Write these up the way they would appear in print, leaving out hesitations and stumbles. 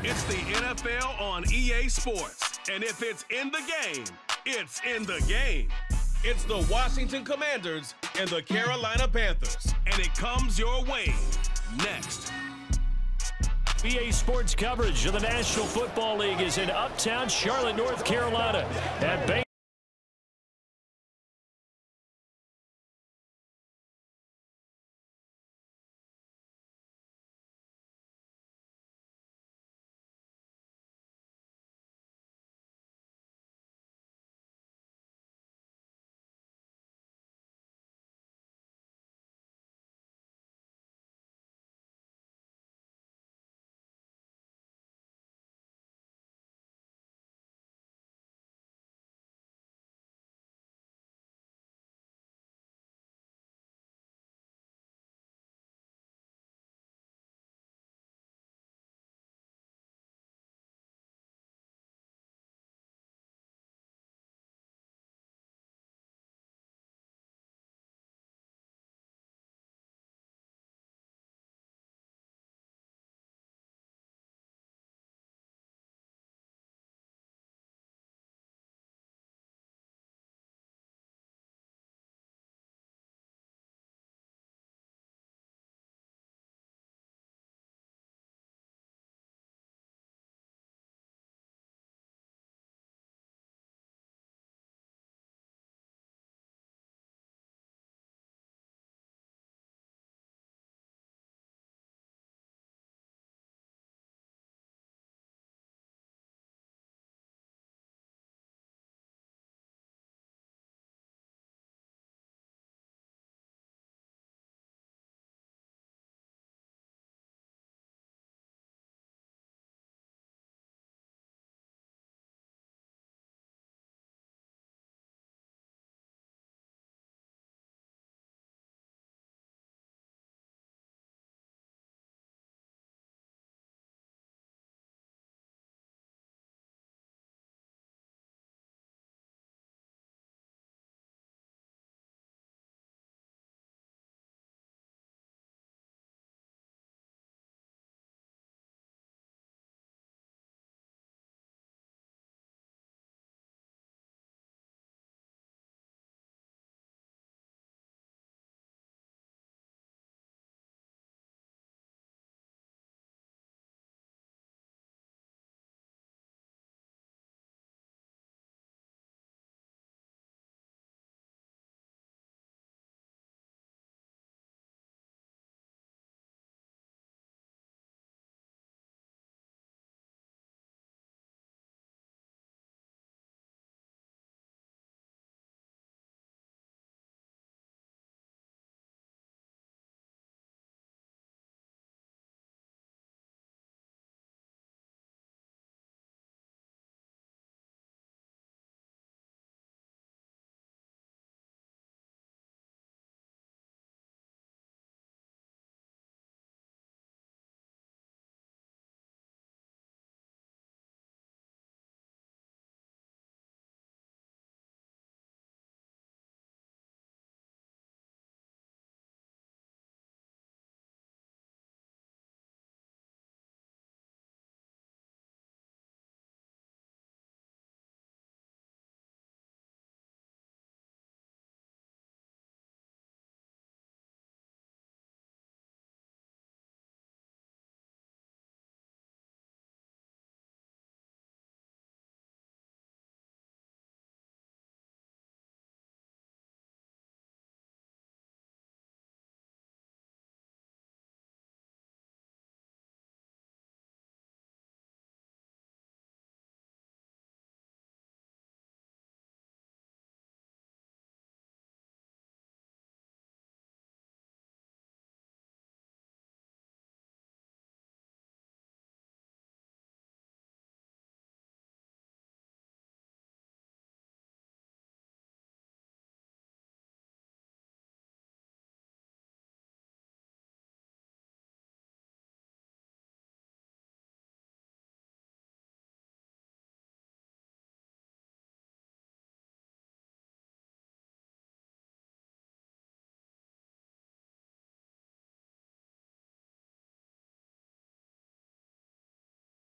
It's the NFL on EA Sports. And if it's in the game, it's in the game. It's the Washington Commanders and the Carolina Panthers. And it comes your way next. EA Sports coverage of the National Football League is in uptown Charlotte, North Carolina at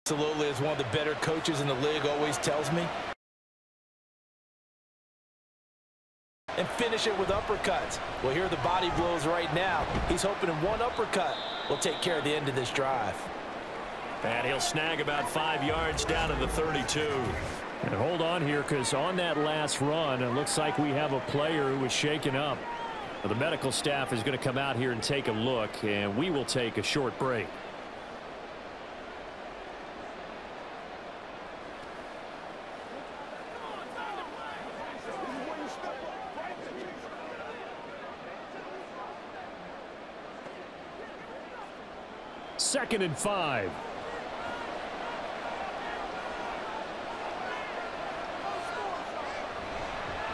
Absolutely, as one of the better coaches in the league always tells me. And finish it with uppercuts. Well, here are the body blows right now. He's hoping in one uppercut will take care of the end of this drive. And he'll snag about 5 yards down to the 32. And hold on here, because on that last run, it looks like we have a player who was shaken up. The medical staff is going to come out here and take a look, and we will take a short break. Second and 5.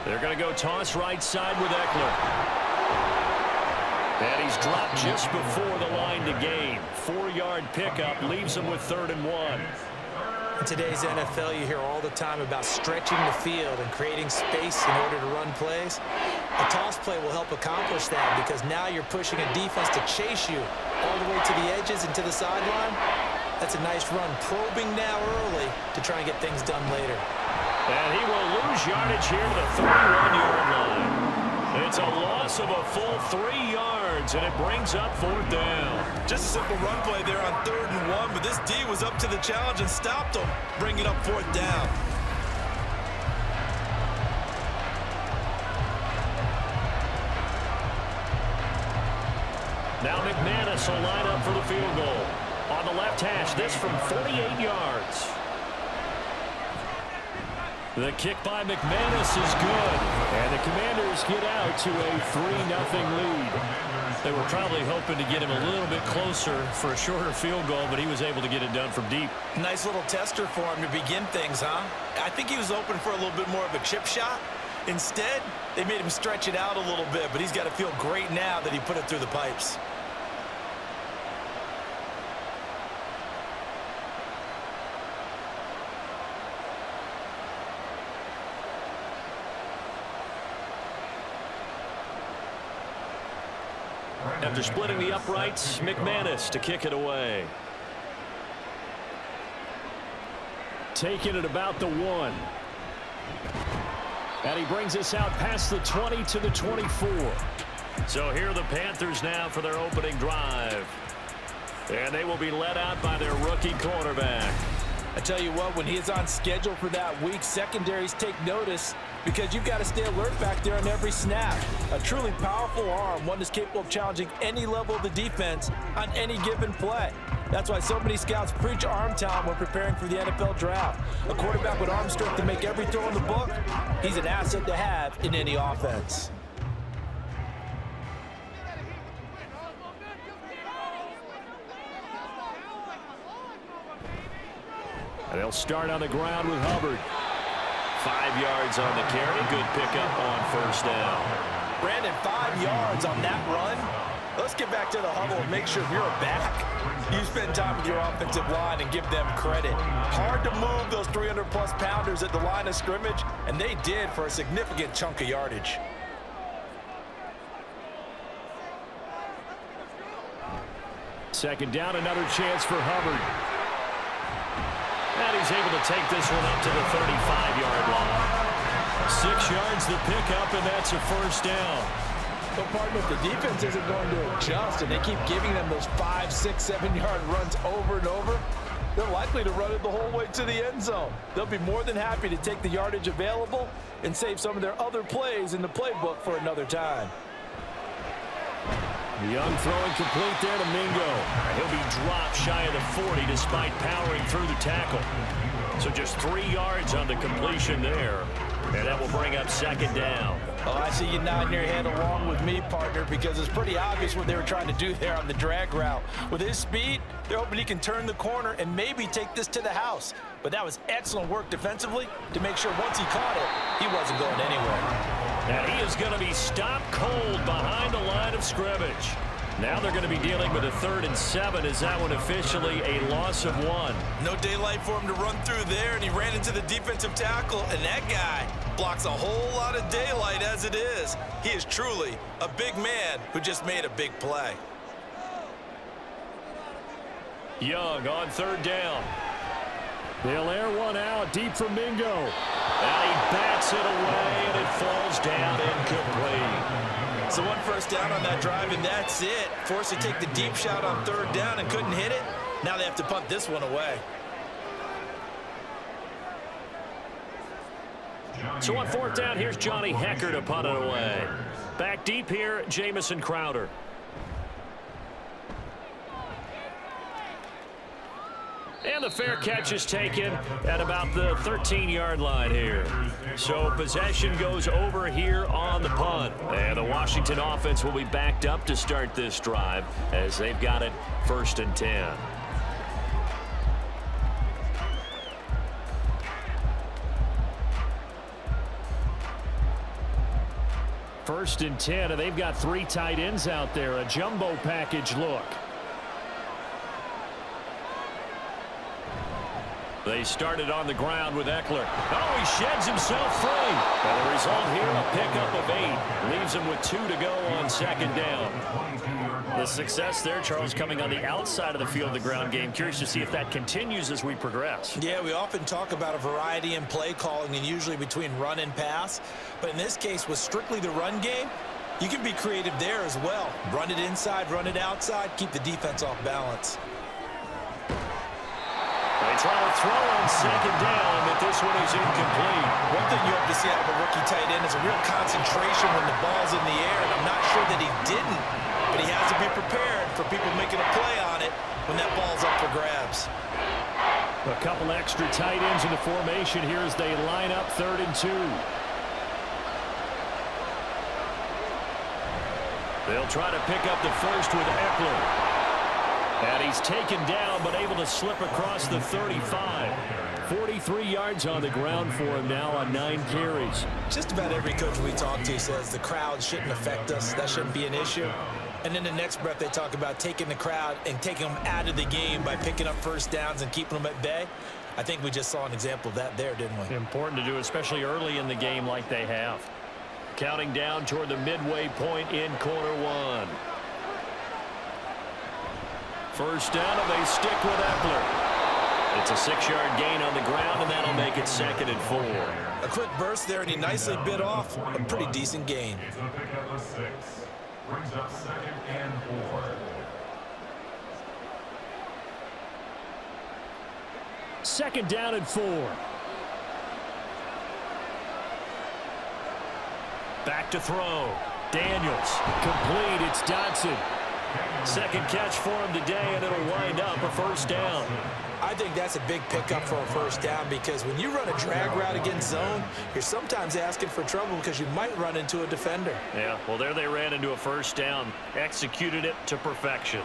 They're going to go toss right side with Eckler. And he's dropped just before the line to gain. 4-yard pickup leaves him with 3rd and 1. In today's NFL, you hear all the time about stretching the field and creating space in order to run plays. A toss play will help accomplish that because now you're pushing a defense to chase you all the way to the edges and to the sideline. That's a nice run, probing now early to try and get things done later. And he will lose yardage here to the 31-yard line. It's a loss of a full 3 yards, and it brings up 4th down. Just a simple run play there on 3rd and 1, but this D was up to the challenge and stopped him, bringing up 4th down. Now McManus will line up for the field goal. On the left hash, this from 48 yards. The kick by McManus is good. And the Commanders get out to a 3-0 lead. They were probably hoping to get him a little bit closer for a shorter field goal, but he was able to get it done from deep. Nice little tester for him to begin things, huh? I think he was open for a little bit more of a chip shot. Instead, they made him stretch it out a little bit, but he's got to feel great now that he put it through the pipes. After splitting the uprights, McManus to kick it away. Taking it about the 1. And he brings us out past the 20 to the 24. So here are the Panthers now for their opening drive. And they will be led out by their rookie quarterback. I tell you what, when he is on schedule for that week, secondaries take notice because you've got to stay alert back there on every snap. A truly powerful arm, one that's capable of challenging any level of the defense on any given play. That's why so many scouts preach arm talent when preparing for the NFL draft. A quarterback with arm strength to make every throw in the book, he's an asset to have in any offense. And they'll start on the ground with Hubbard. 5 yards on the carry. Good pickup on 1st down. Brandon, 5 yards on that run. Let's get back to the huddle and make sure if you're a back, you spend time with your offensive line and give them credit. Hard to move those 300-plus pounders at the line of scrimmage, and they did for a significant chunk of yardage. Second down, another chance for Hubbard. And he's able to take this one up to the 35-yard line. 6 yards the pickup, and that's a 1st down. But partner, if the defense isn't going to adjust and they keep giving them those 5, 6, 7-yard runs over and over, they're likely to run it the whole way to the end zone. They'll be more than happy to take the yardage available and save some of their other plays in the playbook for another time. Young throwing complete there to Mingo. He'll be dropped shy of the 40 despite powering through the tackle. So just 3 yards on the completion there. And that will bring up 2nd down. Oh, I see you nodding your head along with me, partner, because it's pretty obvious what they were trying to do there on the drag route. With his speed, they're hoping he can turn the corner and maybe take this to the house. But that was excellent work defensively to make sure once he caught it, he wasn't going anywhere. And he is going to be stopped cold behind the line of scrimmage. Now they're going to be dealing with a 3rd and 7. Is that one officially a loss of 1? No daylight for him to run through there, and he ran into the defensive tackle, and that guy blocks a whole lot of daylight as it is. He is truly a big man who just made a big play. Young on 3rd down. They'll air one out deep for Mingo. And he bats it away, and it falls down incomplete. So one first down on that drive, and that's it. Forced to take the deep shot on third down and couldn't hit it. Now they have to punt this one away. So on fourth down, here's Johnny Hecker to punt it away. Back deep here, Jamison Crowder. And the fair catch is taken at about the 13-yard line here. So possession goes over here on the punt. And the Washington offense will be backed up to start this drive as they've got it 1st and 10. First and 10, and they've got 3 tight ends out there. A jumbo package look. They started on the ground with Eckler. Oh, he sheds himself free. And the result here, a pickup of 8. Leaves him with 2 to go on 2nd down. The success there, Charles, coming on the outside of the field of the ground game. Curious to see if that continues as we progress. Yeah, we often talk about a variety in play calling and usually between run and pass. But in this case, with strictly the run game, you can be creative there as well. Run it inside, run it outside, keep the defense off balance. They try to throw on 2nd down, but this one is incomplete. One thing you hope to see out of a rookie tight end is a real concentration when the ball's in the air, and I'm not sure that he didn't, but he has to be prepared for people making a play on it when that ball's up for grabs. A couple extra tight ends in the formation here as they line up 3rd and 2. They'll try to pick up the first with Eckler. And he's taken down, but able to slip across the 35. 43 yards on the ground for him now on 9 carries. Just about every coach we talk to says the crowd shouldn't affect us. That shouldn't be an issue. And in the next breath, they talk about taking the crowd and taking them out of the game by picking up first downs and keeping them at bay. I think we just saw an example of that there, didn't we? Important to do, especially early in the game like they have. Counting down toward the midway point in quarter 1. First down, and they stick with Eckler. It's a 6-yard gain on the ground, and that'll make it 2nd and 4. A quick burst there, and he nicely bit off a pretty decent gain. It's a pickup of 6. Brings up 2nd and 4. Second down and 4. Back to throw. Daniels. Complete. It's Dotson. Second catch for him today, and it'll wind up a first down. I think that's a big pickup for a first down because when you run a drag route against zone, you're sometimes asking for trouble because you might run into a defender. Yeah, well, there they ran into a first down. Executed it to perfection.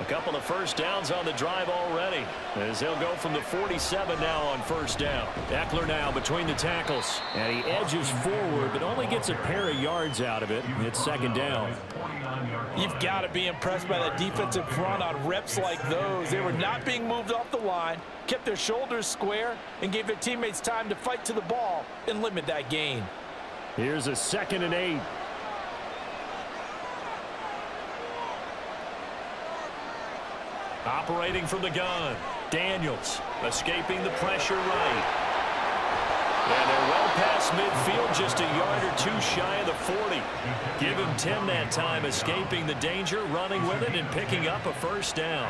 A couple of first downs on the drive already as they'll go from the 47 now on first down. Eckler now between the tackles. And he edges forward but only gets a pair of yards out of it. It's 2nd down. You've got to be impressed by that defensive front on reps like those. They were not being moved off the line, kept their shoulders square, and gave their teammates time to fight to the ball and limit that gain. Here's a 2nd and 8. Operating from the gun. Daniels escaping the pressure right. And they're well past midfield, just a yard or 2 shy of the 40. Give him 10 that time, escaping the danger, running with it, and picking up a first down.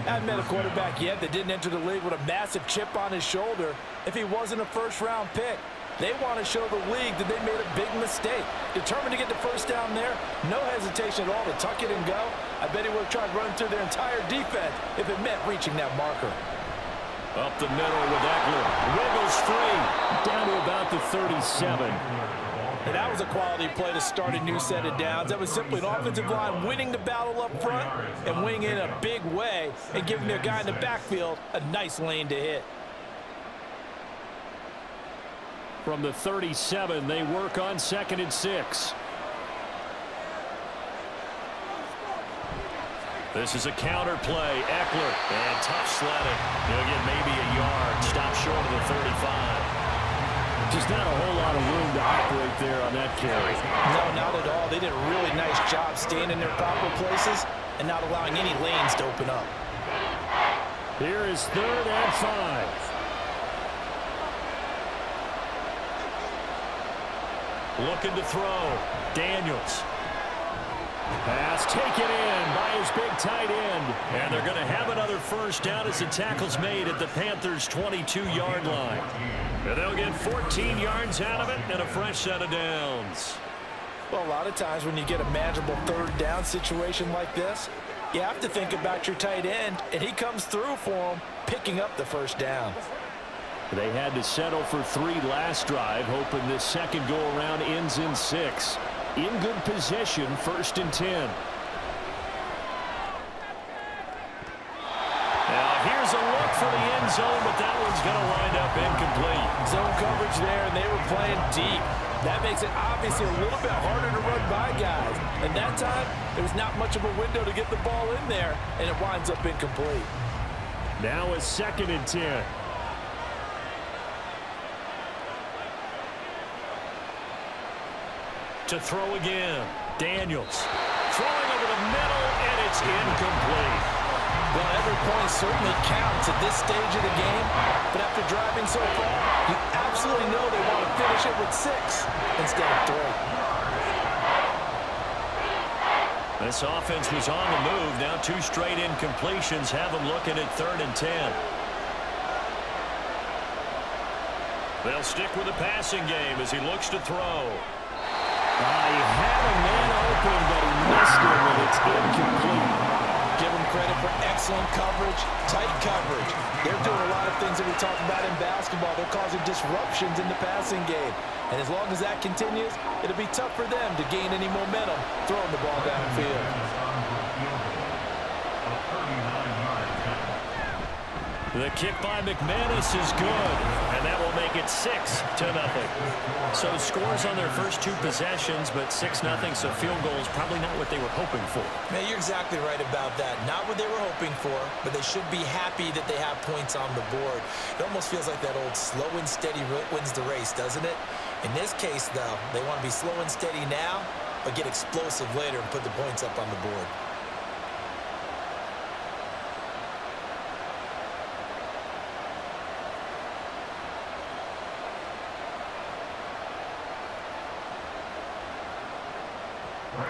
I haven't met a quarterback yet that didn't enter the league with a massive chip on his shoulder if he wasn't a first-round pick. They want to show the league that they made a big mistake. Determined to get the first down there, no hesitation at all to tuck it and go. I bet he would have tried running through their entire defense if it meant reaching that marker. Up the middle with Eckler. Wiggles free. Down to about the 37. And that was a quality play to start a new set of downs. That was simply an offensive line winning the battle up front and winning in a big way and giving their guy in the backfield a nice lane to hit. From the 37, they work on 2nd and 6. This is a counter play. Eckler, and tough sledding. He'll get maybe a yard. Stop short of the 35. Just not a whole lot of room to operate there on that carry. No, not at all. They did a really nice job staying in their proper places and not allowing any lanes to open up. Here is 3rd and 5. Looking to throw. Daniels. Pass taken in by his big tight end. And they're going to have another first down as the tackle's made at the Panthers' 22-yard line. And they'll get 14 yards out of it and a fresh set of downs. Well, a lot of times when you get a manageable third down situation like this, you have to think about your tight end, and he comes through for him, picking up the first down. They had to settle for 3 last drive, hoping this second go-around ends in 6. In good position, 1st and 10. Now here's a look for the end zone, but that one's going to wind up incomplete. Zone coverage there, and they were playing deep. That makes it obviously a little bit harder to run by guys. And that time, there was not much of a window to get the ball in there, and it winds up incomplete. Now a 2nd and 10. To throw again. Daniels. Throwing over the middle, and it's incomplete. Well, every point certainly counts at this stage of the game, but after driving so far, you absolutely know they want to finish it with 6 instead of 3. This offense was on the move. Now 2 straight incompletions have them looking at 3rd and 10. They'll stick with the passing game as he looks to throw. He had a man open, but he missed him, and it's incomplete. Give them credit for excellent coverage, tight coverage. They're doing a lot of things that we talk about in basketball. They're causing disruptions in the passing game. And as long as that continues, it'll be tough for them to gain any momentum throwing the ball downfield. The kick by McManus is good, and that will make it 6-0. So scores on their first 2 possessions, but 6-0, so field goal is probably not what they were hoping for. Man, you're exactly right about that. Not what they were hoping for, but they should be happy that they have points on the board. It almost feels like that old slow and steady wins the race, doesn't it? In this case, though, they want to be slow and steady now, but get explosive later and put the points up on the board.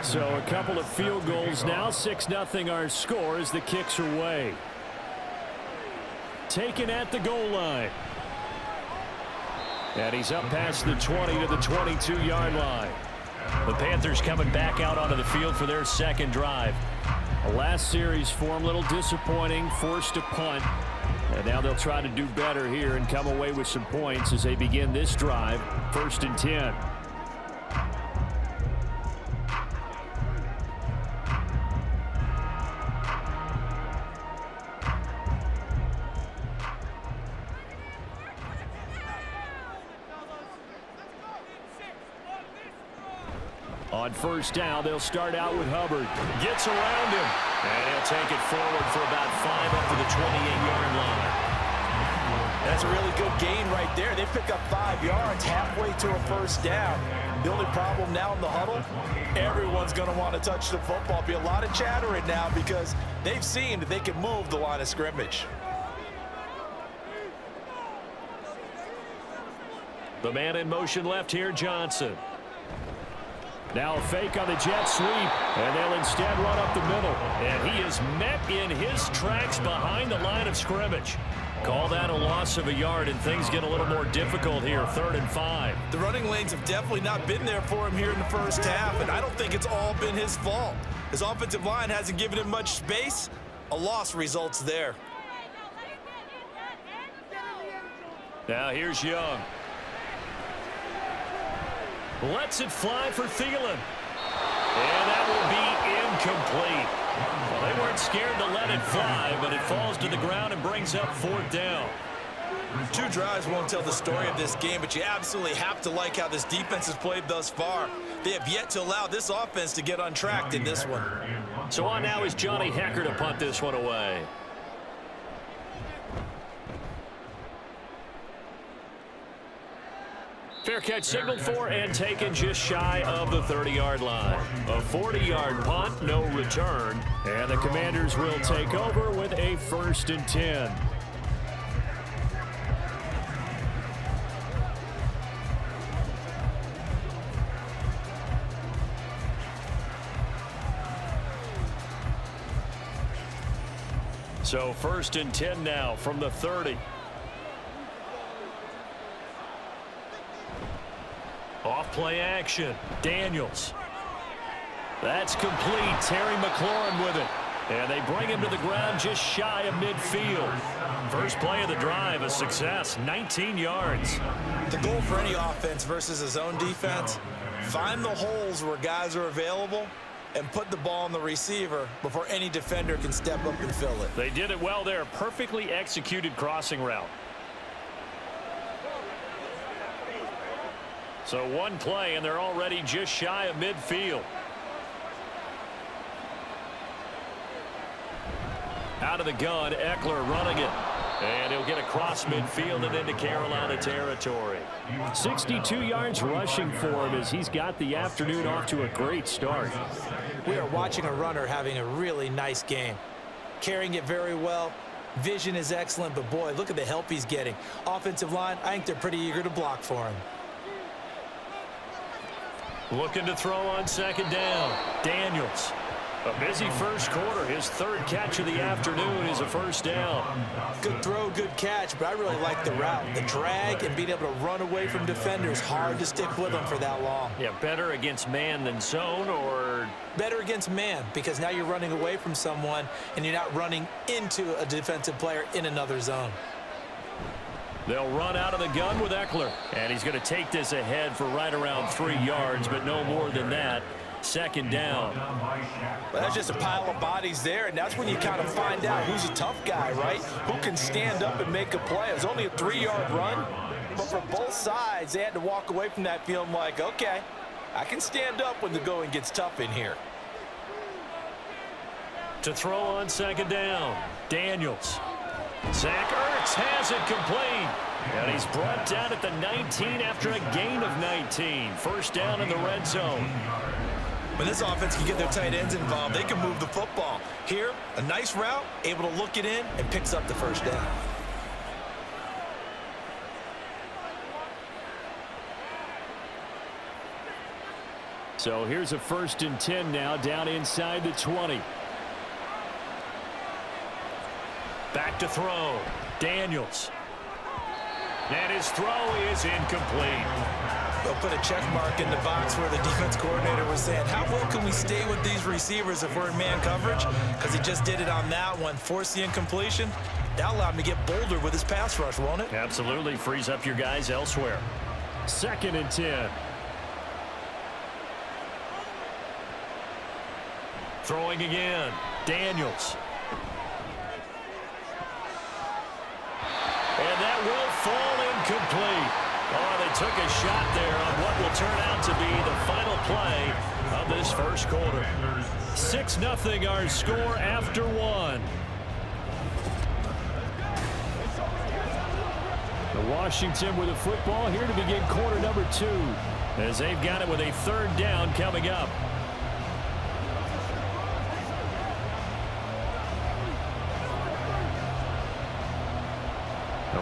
So a couple of field goals now. 6-0 our score as the kicks are away. Taken at the goal line. And he's up past the 20 to the 22-yard line. The Panthers coming back out onto the field for their second drive. The last series for them, a little disappointing, forced a punt. And now they'll try to do better here and come away with some points as they begin this drive. 1st and 10. On 1st down, they'll start out with Hubbard. Gets around him. And he'll take it forward for about 5 up to the 28-yard line. That's a really good gain right there. They pick up 5 yards halfway to a first down. The only problem now in the huddle, everyone's going to want to touch the football. Be a lot of chattering now because they've seen that they can move the line of scrimmage. The man in motion left here, Johnson. Now a fake on the jet sweep, and they'll instead run up the middle. And he is met in his tracks behind the line of scrimmage. Call that a loss of a yard, and things get a little more difficult here, 3rd and 5. The running lanes have definitely not been there for him here in the first half, and I don't think it's all been his fault. His offensive line hasn't given him much space. A loss results there. Now here's Young. Lets it fly for Thielen. And that will be incomplete. Well, they weren't scared to let it fly, but it falls to the ground and brings up 4th down. 2 drives won't tell the story of this game, but you absolutely have to like how this defense has played thus far. They have yet to allow this offense to get untracked in this one. So on now is Johnny Hecker to punt this one away. Fair catch signaled for and taken just shy of the 30-yard line. A 40-yard punt, no return. And the Commanders will take over with a 1st and 10. So 1st and 10 now from the 30. Off play action. Daniels. That's complete. Terry McLaurin with it. And they bring him to the ground just shy of midfield. First play of the drive, a success, 19 yards. The goal for any offense versus a zone defense, find the holes where guys are available and put the ball on the receiver before any defender can step up and fill it. They did it well there. Perfectly executed crossing route. So one play, and they're already just shy of midfield. Out of the gun, Eckler running it. And he'll get across midfield and into Carolina territory. 62 yards rushing for him as he's got the afternoon off to a great start. We are watching a runner having a really nice game. Carrying it very well. Vision is excellent, but boy, look at the help he's getting. Offensive line, I think they're pretty eager to block for him. Looking to throw on 2nd down. Daniels. A busy first quarter. His 3rd catch of the afternoon is a 1st down. Good throw, good catch, but I really like the route. The drag and being able to run away from defenders, hard to stick with them for that long. Yeah, better against man than zone, or? Better against man, because now you're running away from someone and you're not running into a defensive player in another zone. They'll run out of the gun with Eckler. And he's going to take this ahead for right around 3 yards, but no more than that. 2nd down. Well, that's just a pile of bodies there, and that's when you kind of find out who's a tough guy, right? Who can stand up and make a play. It was only a 3-yard run, but for both sides, they had to walk away from that feeling like, okay, I can stand up when the going gets tough in here. To throw on 2nd down, Daniels. Zach Ertz has it complete. And he's brought down at the 19 after a gain of 19. 1st down in the red zone. When this offense can get their tight ends involved, they can move the football. Here, a nice route, able to look it in, and picks up the 1st down. So here's a 1st and 10 now, down inside the 20. Back to throw. Daniels. And his throw is incomplete. They'll put a check mark in the box where the defense coordinator was saying, how well can we stay with these receivers if we're in man coverage? Because he just did it on that one, forced the incompletion. That'll allow him to get bolder with his pass rush, won't it? Absolutely. Frees up your guys elsewhere. 2nd and 10. Throwing again. Daniels. And that will fall incomplete. Oh, they took a shot there on what will turn out to be the final play of this first quarter. 6-0 our score after 1. The Washington with the football here to begin quarter number 2. As they've got it with a 3rd down coming up.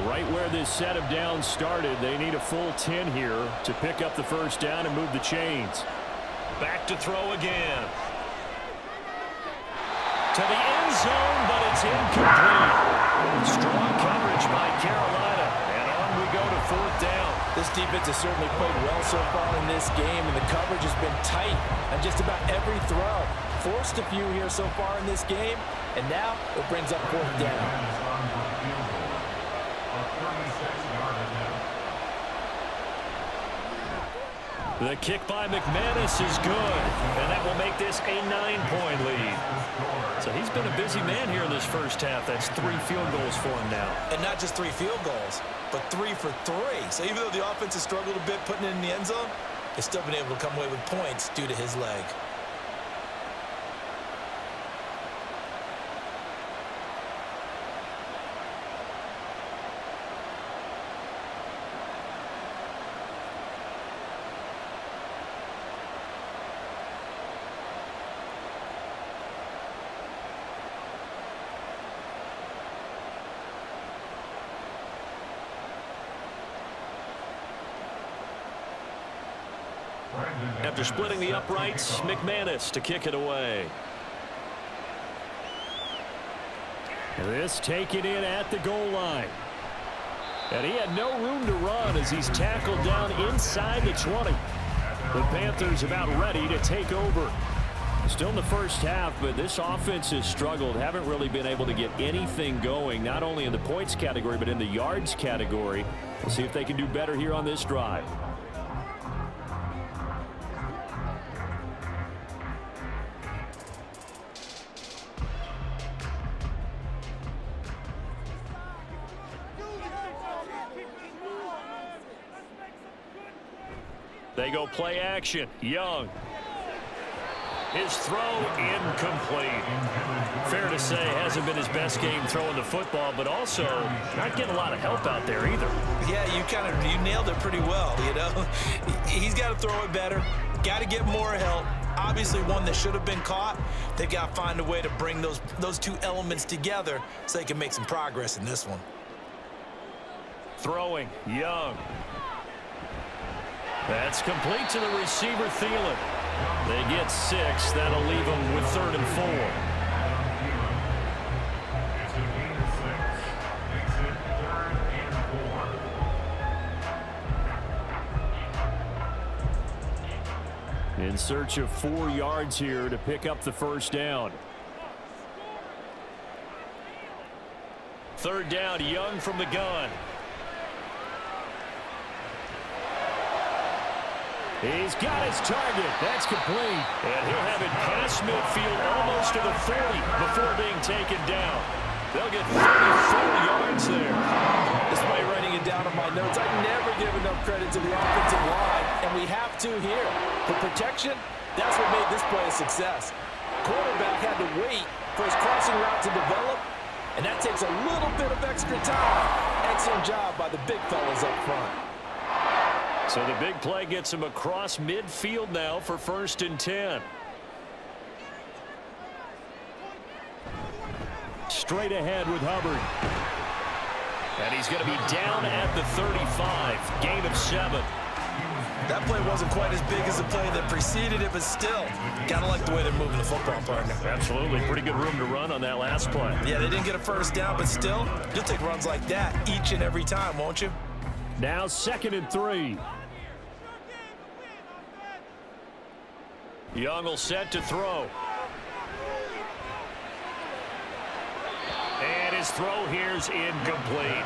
Right where this set of downs started, they need a full 10 here to pick up the 1st down and move the chains. Back to throw again. To the end zone, but it's incomplete. Strong coverage by Carolina, and on we go to 4th down. This defense has certainly played well so far in this game, and the coverage has been tight on just about every throw. Forced a few here so far in this game, and now it brings up 4th down. The kick by McManus is good, and that will make this a 9-point lead. So he's been a busy man here in this first half. That's 3 field goals for him now. And not just 3 field goals, but 3 for 3. So even though the offense has struggled a bit putting it in the end zone, they've still been able to come away with points due to his leg. After splitting the uprights, McManus to kick it away. And This taken in at the goal line. And he had no room to run as he's tackled down inside the 20. The Panthers about ready to take over. Still in the first half, but this offense has struggled. Haven't really been able to get anything going, not only in the points category, but in the yards category. We'll see if they can do better here on this drive. They go play action. Young. His throw incomplete. Fair to say, hasn't been his best game throwing the football, but also not getting a lot of help out there either. Yeah, you nailed it pretty well, you know. He's got to throw it better. Got to get more help. Obviously one that should have been caught. They've got to find a way to bring those two elements together so they can make some progress in this one. Throwing, Young. That's complete to the receiver, Thielen. They get 6. That'll leave them with 3rd and 4. In search of 4 yards here to pick up the first down. 3rd down, Young from the gun. He's got his target. That's complete. And he'll have it past midfield almost to the 30 before being taken down. They'll get 34 yards there. Despite writing it down on my notes, I never give enough credit to the offensive line, and we have to here. The protection, that's what made this play a success. Quarterback had to wait for his crossing route to develop, and that takes a little bit of extra time. Excellent job by the big fellas up front. So the big play gets him across midfield now for 1st and 10. Straight ahead with Hubbard. And he's going to be down at the 35. Gain of 7. That play wasn't quite as big as the play that preceded it, but still, got to like the way they're moving the football, partner. Absolutely. Pretty good room to run on that last play. Yeah, they didn't get a first down, but still, you'll take runs like that each and every time, won't you? Now 2nd and 3. Young will set to throw. And his throw here's incomplete.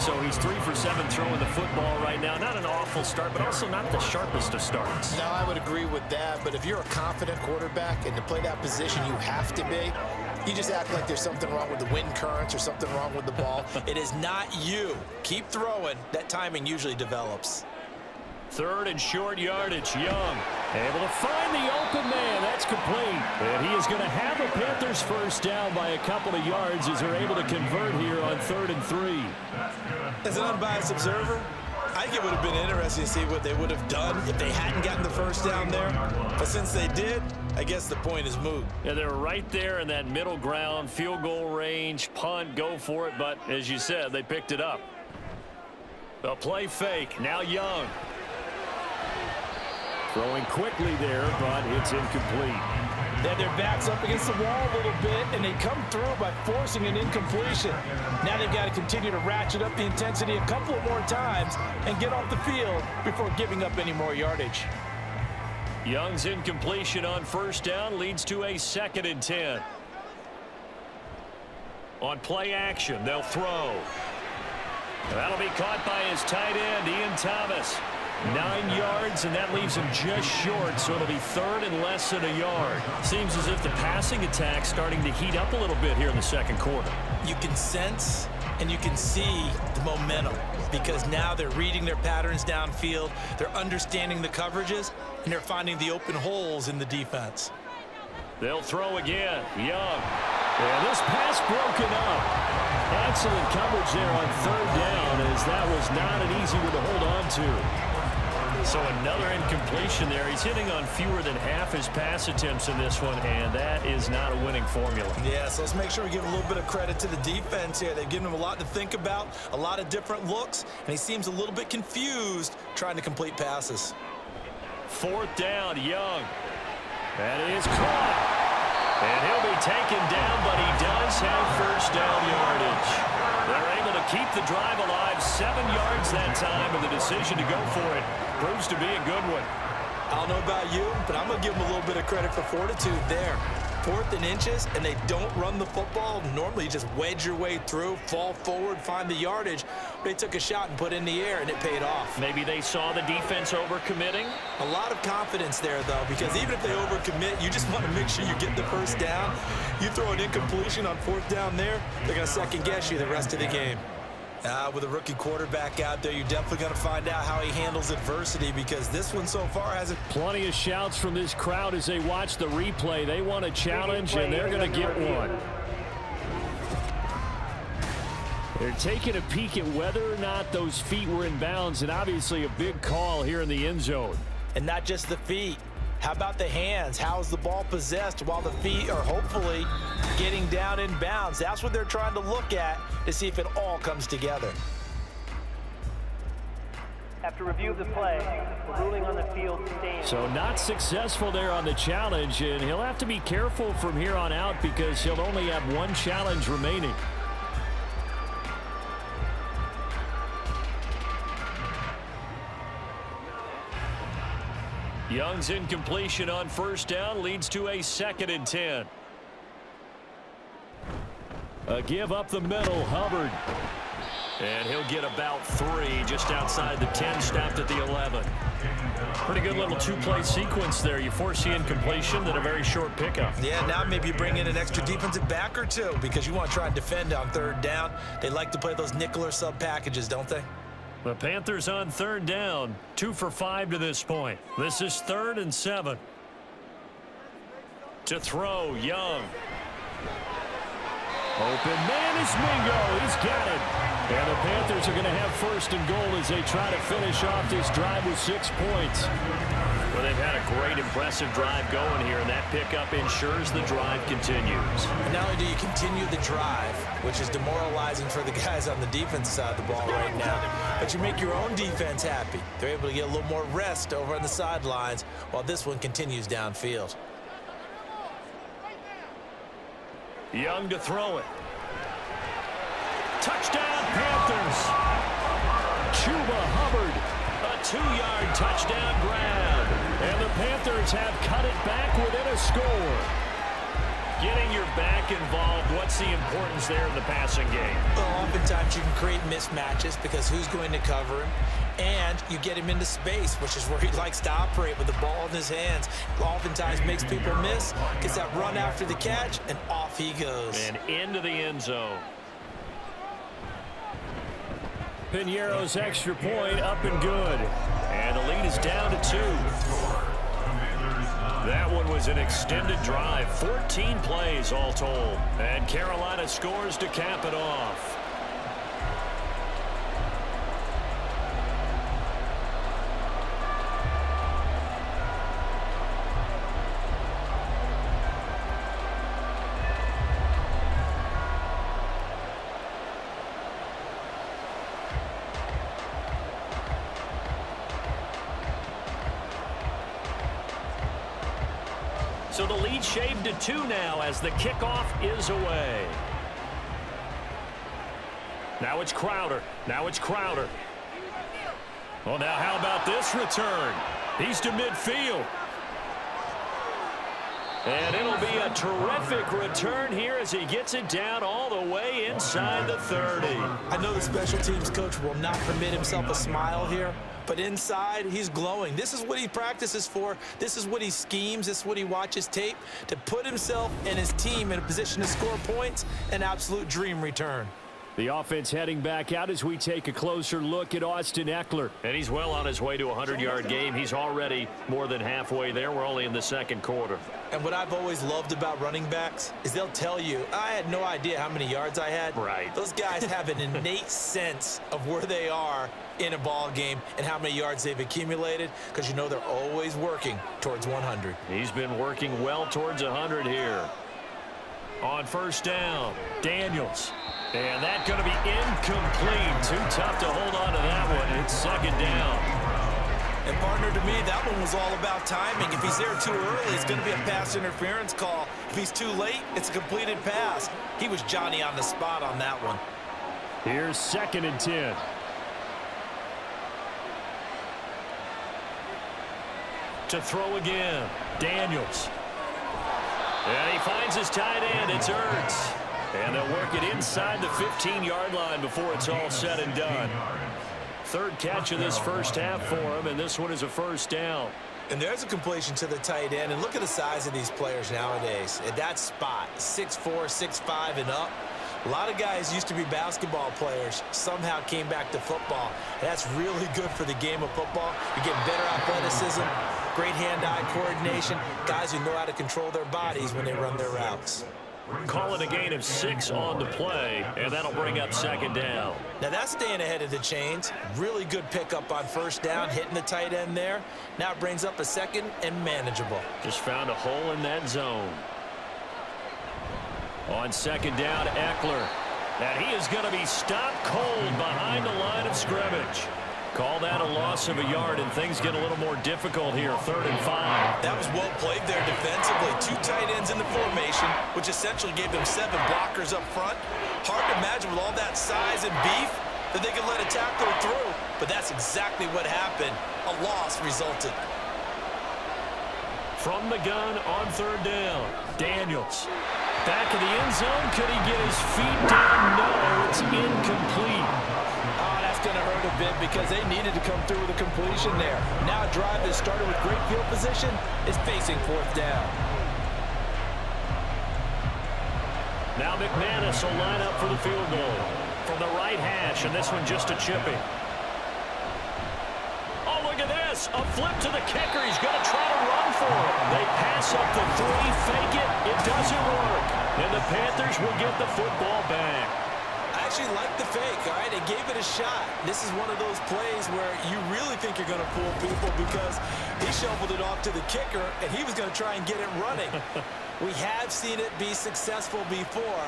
So he's 3 for 7 throwing the football right now. Not an awful start, but also not the sharpest of starts. No, I would agree with that. But if you're a confident quarterback and to play that position, you have to be. You just act like there's something wrong with the wind currents or something wrong with the ball. It is not you. Keep throwing. That timing usually develops. 3rd and short yardage. Young able to find the open man. That's complete. And he is going to have a Panthers first down by a couple of yards as they're able to convert here on 3rd and 3. As an unbiased observer, I think it would have been interesting to see what they would have done if they hadn't gotten the first down there. But since they did, I guess the point is moot. Yeah, they're right there in that middle ground, field goal range, punt, go for it. But as you said, they picked it up. They'll play fake. Now Young. Throwing quickly there, but it's incomplete. They had their backs up against the wall a little bit, and they come through by forcing an incompletion. Now they've got to continue to ratchet up the intensity a couple of more times and get off the field before giving up any more yardage. Young's incompletion on first down leads to a 2nd and 10. On play action, they'll throw. That'll be caught by his tight end, Ian Thomas. 9 yards, and that leaves him just short, so it'll be 3rd and less than a yard. Seems as if the passing attack's starting to heat up a little bit here in the 2nd quarter. You can sense and you can see the momentum because now they're reading their patterns downfield, they're understanding the coverages, and they're finding the open holes in the defense. They'll throw again. Young. And this pass broken up. Excellent coverage there on 3rd down as that was not an easy one to hold on to. So another incompletion there. He's hitting on fewer than half his pass attempts in this one, and that is not a winning formula. Yeah, so let's make sure we give a little bit of credit to the defense here. They've given him a lot to think about, a lot of different looks, and he seems a little bit confused trying to complete passes. 4th down, Young. That is caught. And he'll be taken down, but he does have first down yardage. They're able to keep the drive alive, 7 yards that time, and the decision to go for it proves to be a good one. I don't know about you, but I'm going to give them a little bit of credit for fortitude there. 4th and inches, and they don't run the football. Normally, you just wedge your way through, fall forward, find the yardage. They took a shot and put it in the air, and it paid off. Maybe they saw the defense overcommitting. A lot of confidence there, though, because even if they overcommit, you just want to make sure you get the first down. You throw an incompletion on 4th down there, they're going to second-guess you the rest of the game. With a rookie quarterback out there, you're definitely going to find out how he handles adversity, because this one so far hasn't. Plenty of shouts from this crowd as they watch the replay. They want a challenge, and they're going to get one. They're taking a peek at whether or not those feet were in bounds, and obviously a big call here in the end zone. And not just the feet. How about the hands? How's the ball possessed while the feet are hopefully getting down in bounds? That's what they're trying to look at to see if it all comes together. After review of the play, the ruling on the field stands. So not successful there on the challenge, and he'll have to be careful from here on out because he'll only have 1 challenge remaining. Young's incompletion on first down leads to a 2nd and 10. A give up the middle, Hubbard. And he'll get about 3 just outside the 10, stopped at the 11. Pretty good little 2-play sequence there. You force the incompletion, then a very short pickup. Yeah, now maybe you bring in an extra defensive back or 2 because you want to try and defend on 3rd down. They like to play those nickel or sub packages, don't they? The Panthers on 3rd down, 2 for 5 to this point. This is 3rd and 7. To throw, Young. Open man is Mingo. He's got it. And the Panthers are going to have 1st and goal as they try to finish off this drive with 6 points. Well, they've had a great, impressive drive going here, and that pickup ensures the drive continues. And not only do you continue the drive, which is demoralizing for the guys on the defense side of the ball right now, but you make your own defense happy. They're able to get a little more rest over on the sidelines while this one continues downfield. Young to throw it. Touchdown, Panthers. Chuba Hubbard, a 2-yard touchdown grab. And the Panthers have cut it back within a score. Getting your back involved, what's the importance there in the passing game? Well, oftentimes you can create mismatches because who's going to cover him? And you get him into space, which is where he likes to operate with the ball in his hands. Oftentimes makes people miss, gets that run after the catch, and off he goes. And into the end zone. Piñeiro's extra point up and good. And the lead is down to 2. That one was an extended drive, 14 plays all told. And Carolina scores to cap it off. So the lead shaved to 2 now as the kickoff is away. Now it's Crowder. Well, now how about this return? He's to midfield. And it'll be a terrific return here as he gets it down all the way inside the 30. I know the special teams coach will not permit himself a smile here, but inside, he's glowing. This is what he practices for. This is what he schemes. This is what he watches tape to put himself and his team in a position to score points. An absolute dream return. The offense heading back out as we take a closer look at Austin Eckler. And he's well on his way to a 100-yard game. He's already more than halfway there. We're only in the 2nd quarter. And what I've always loved about running backs is they'll tell you, I had no idea how many yards I had. Right. Those guys have an innate sense of where they are in a ball game and how many yards they've accumulated because you know they're always working towards 100. He's been working well towards 100 here. On first down, Daniels. And that's going to be incomplete. Too tough to hold on to that one. It's 2nd down. And partner, to me, that one was all about timing. If he's there too early, it's going to be a pass interference call. If he's too late, it's a completed pass. He was Johnny on the spot on that one. Here's 2nd and 10. To throw again, Daniels. And he finds his tight end. It's Ertz. And they'll work it inside the 15-yard line before it's all said and done. 3rd catch of this first half for him, and this one is a first down. And there's a completion to the tight end. And look at the size of these players nowadays. At that spot, 6'4", 6'5", and up. A lot of guys used to be basketball players, somehow came back to football. That's really good for the game of football. You're getting better athleticism, great hand-eye coordination, guys who know how to control their bodies when they run their routes. Call it a gain of 6 on the play, and that'll bring up 2nd down. Now that's staying ahead of the chains. Really good pickup on 1st down, hitting the tight end there. Now it brings up a 2nd and manageable. Just found a hole in that zone. On 2nd down, Eckler. And he is going to be stopped cold behind the line of scrimmage. Call that a loss of a yard, and things get a little more difficult here. 3rd and 5. That was well played there defensively. 2 tight ends in the formation, which essentially gave them 7 blockers up front. Hard to imagine with all that size and beef that they could let a tackler through. But that's exactly what happened. A loss resulted. From the gun on 3rd down, Daniels. Back of the end zone. Could he get his feet down? No, it's incomplete. Oh, that's going to hurt a bit because they needed to come through with a completion there. Now a drive that started with great field position is facing 4th down. Now McManus will line up for the field goal from the right hash, and this one just a chipping. Oh, look at this. A flip to the kicker. He's going to try to run for it. They pass up the 3, fake it. It doesn't work. And the Panthers will get the football back. I actually like the fake, all right? They gave it a shot. This is one of those plays where you really think you're going to fool people because he shoveled it off to the kicker, and he was going to try and get it running. We have seen it be successful before,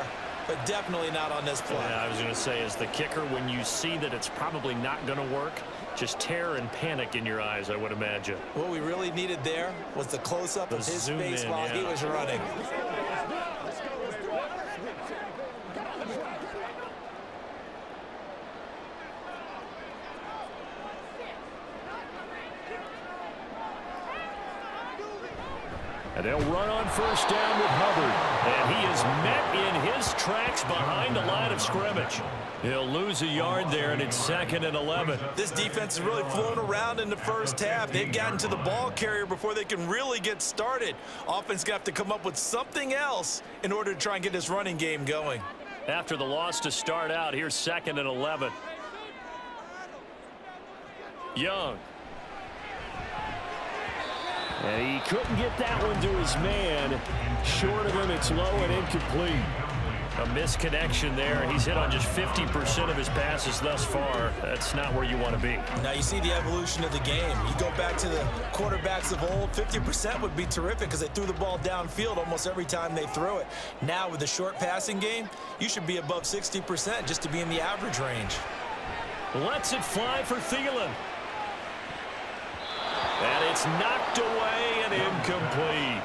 but definitely not on this play. Yeah, I was going to say, as the kicker, when you see that it's probably not going to work, just terror and panic in your eyes, I would imagine. What we really needed there was the close-up of his face while he was running. And they'll run on 1st down with Hubbard. And he is met in his tracks behind the line of scrimmage. He'll lose a yard there, and it's 2nd and 11. This defense is really flown around in the first half. They've gotten to the ball carrier before they can really get started. Offense got to come up with something else in order to try and get this running game going. After the loss to start out, here's 2nd and 11. Young. And he couldn't get that one to his man. Short of him, it's low and incomplete. A misconnection there. He's hit on just 50% of his passes thus far. That's not where you want to be. Now you see the evolution of the game. You go back to the quarterbacks of old, 50% would be terrific because they threw the ball downfield almost every time they threw it. Now with the short passing game, you should be above 60% just to be in the average range. Lets it fly for Thielen. And it's knocked away and incomplete.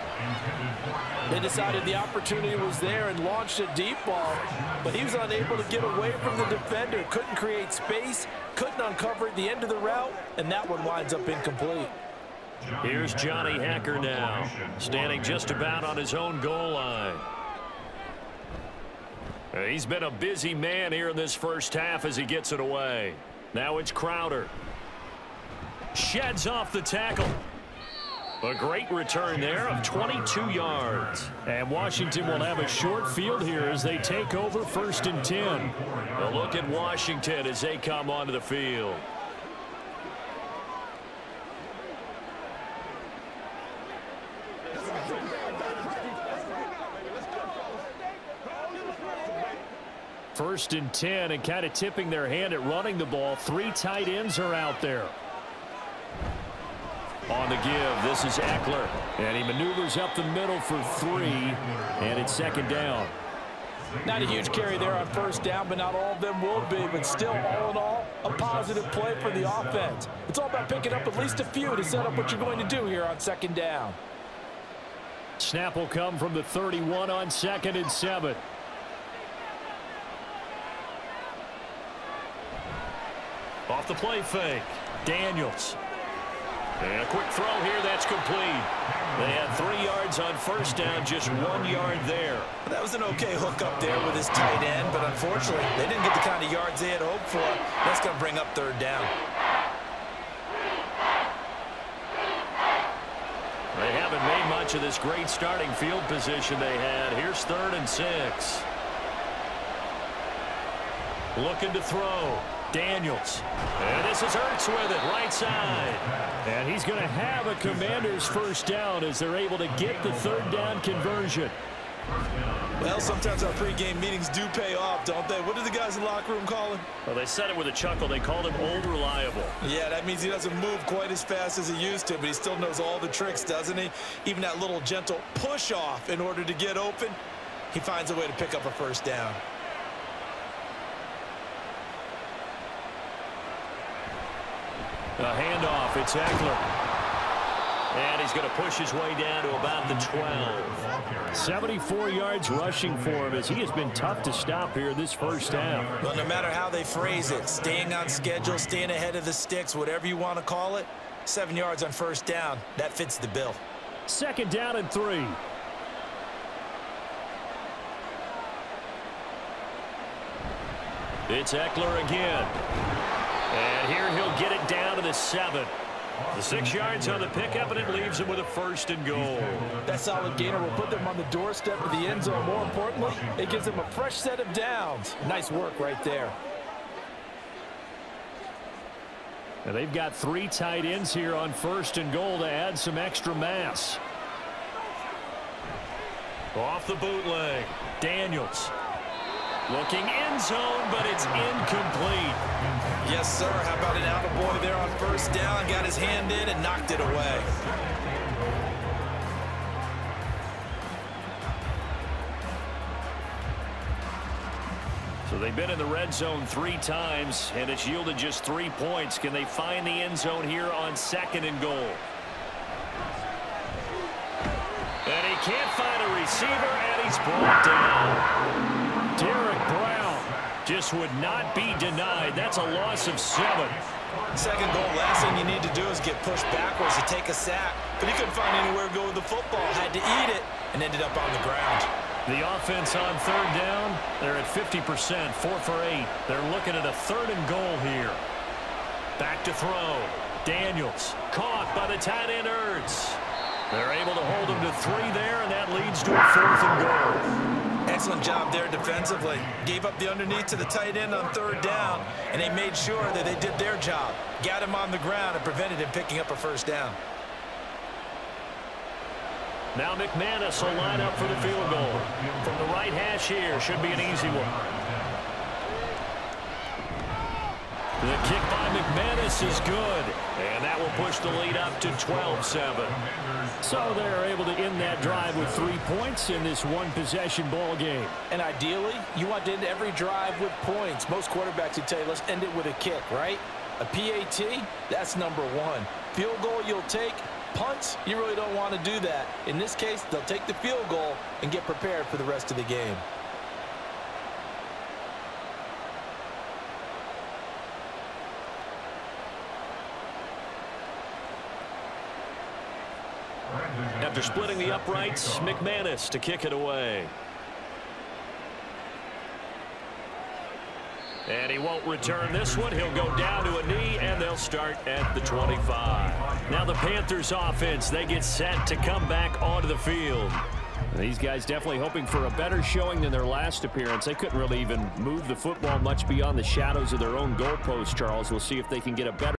They decided the opportunity was there and launched a deep ball, but he was unable to get away from the defender. Couldn't create space, couldn't uncover at the end of the route, and that one winds up incomplete. Here's Johnny Hacker now, standing just about on his own goal line. He's been a busy man here in this first half as he gets it away. Now it's Crowder. Sheds off the tackle. A great return there of 22 yards. And Washington will have a short field here as they take over 1st and 10. A look at Washington as they come onto the field. First and 10, and kind of tipping their hand at running the ball. 3 tight ends are out there. On the give, this is Eckler. And he maneuvers up the middle for 3, and it's 2nd down. Not a huge carry there on first down, but not all of them will be. But still, all in all, a positive play for the offense. It's all about picking up at least a few to set up what you're going to do here on second down. Snap will come from the 31 on 2nd and 7. Off the play fake. Daniels. And a quick throw here, that's complete. They had 3 yards on first down, just 1 yard there. That was an okay hook up there with his tight end, but unfortunately, they didn't get the kind of yards they had hoped for. That's going to bring up third down. They haven't made much of this great starting field position they had. Here's 3rd and 6. Looking to throw. Daniels. And this is Ertz with it, right side. And he's going to have a Commanders first down as they're able to get the 3rd down conversion. Well, sometimes our pregame meetings do pay off, don't they? What do the guys in the locker room call him? Well, they said it with a chuckle. They called him old reliable. Yeah, that means he doesn't move quite as fast as he used to, but he still knows all the tricks, doesn't he? Even that little gentle push-off in order to get open, he finds a way to pick up a first down. A handoff, it's Eckler. And he's going to push his way down to about the 12. 74 yards rushing for him as he has been tough to stop here this first down. Well, no matter how they phrase it, staying on schedule, staying ahead of the sticks, whatever you want to call it, 7 yards on first down, that fits the bill. 2nd down and 3. It's Eckler again. And here he'll get it down to the 7. The 6 yards on the pickup, and it leaves him with a 1st and goal. That solid gainer will put them on the doorstep of the end zone. More importantly, it gives them a fresh set of downs. Nice work right there. And they've got 3 tight ends here on 1st and goal to add some extra mass. Off the bootleg. Daniels. Looking end zone, but it's incomplete. Yes, sir. How about an attaboy there on first down? Got his hand in and knocked it away. So they've been in the red zone 3 times, and it's yielded just 3 points. Can they find the end zone here on 2nd and goal? And he can't find a receiver, and he's brought down. Derek Brown just would not be denied. That's a loss of 7. 2nd goal, last thing you need to do is get pushed backwards to take a sack. But he couldn't find anywhere to go with the football. Had to eat it and ended up on the ground. The offense on 3rd down, they're at 50%, 4 for 8. They're looking at a 3rd and goal here. Back to throw. Daniels caught by the tight end Ertz. They're able to hold him to 3 there, and that leads to a 4th and goal. Excellent job there defensively. Gave up the underneath to the tight end on 3rd down, and they made sure that they did their job. Got him on the ground and prevented him picking up a first down. Now McManus will line up for the field goal. From the right hash here, should be an easy one. The kick by McManus is good, and that will push the lead up to 12-7. So they're able to end that drive with 3 points in this one-possession ball game. And ideally, you want to end every drive with points. Most quarterbacks would tell you, let's end it with a kick, right? A PAT, that's number 1. Field goal you'll take. Punts, you really don't want to do that. In this case, they'll take the field goal and get prepared for the rest of the game. After splitting the uprights, McManus to kick it away. And he won't return this one. He'll go down to a knee, and they'll start at the 25. Now the Panthers offense, they get set to come back onto the field. These guys definitely hoping for a better showing than their last appearance. They couldn't really even move the football much beyond the shadows of their own goalpost, Charles. We'll see if they can get a better